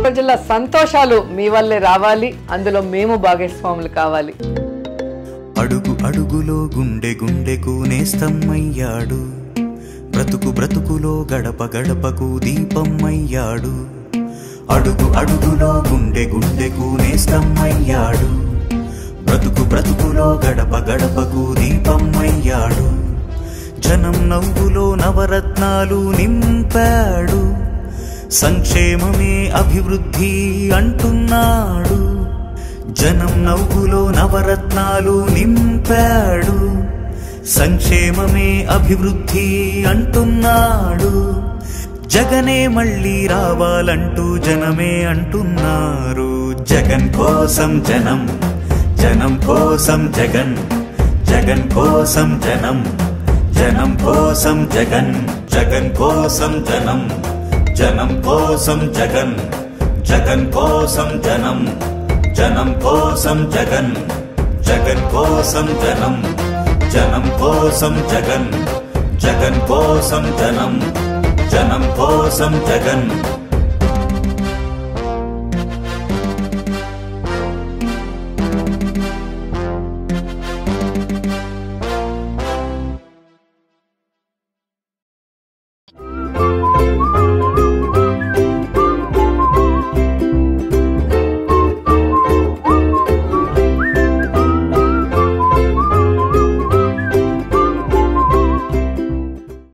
ప్రజల సంతోషాలు మీ వల్లే రావాలి, అందులో మేము భాగస్వాములు కావాలి. అడుగు అడుగులో గుండె గుండెకు నేస్తమయ్యాడు, బ్రతుకు బ్రతుకులో గడప గడపకు దీపమయ్యాడు. అడుగు అడుగులో గుండె గుండెకు నేస్తమయ్యాడు, బ్రతుకు బ్రతుకులో గడప గడపకు దీపమయ్యాడు. జనం నవ్వులో నవరత్నాలు నింపాడు, సంక్షేమమే అభివృద్ధి అంటున్నాడు. జనం నవ్వులో నవరత్నాలు నింపాడు, సంక్షేమమే అభివృద్ధి అంటున్నాడు. జగనే మళ్ళీ రావాలంటూ జనమే అంటున్నారు. జగన్ కోసం జనం, జనం కోసం జగన్, జగన్ కోసం జనం, జనం కోసం జగన్, జగన్ కోసం జనం, జనం కోసం జగన్, జగన్ కోసం జనం, జనం కోసం జగన్, జగన్ కోసం జనం, జనం కోసం జగన్, జగన్ కోసం జనం, జనం కోసం జగన్.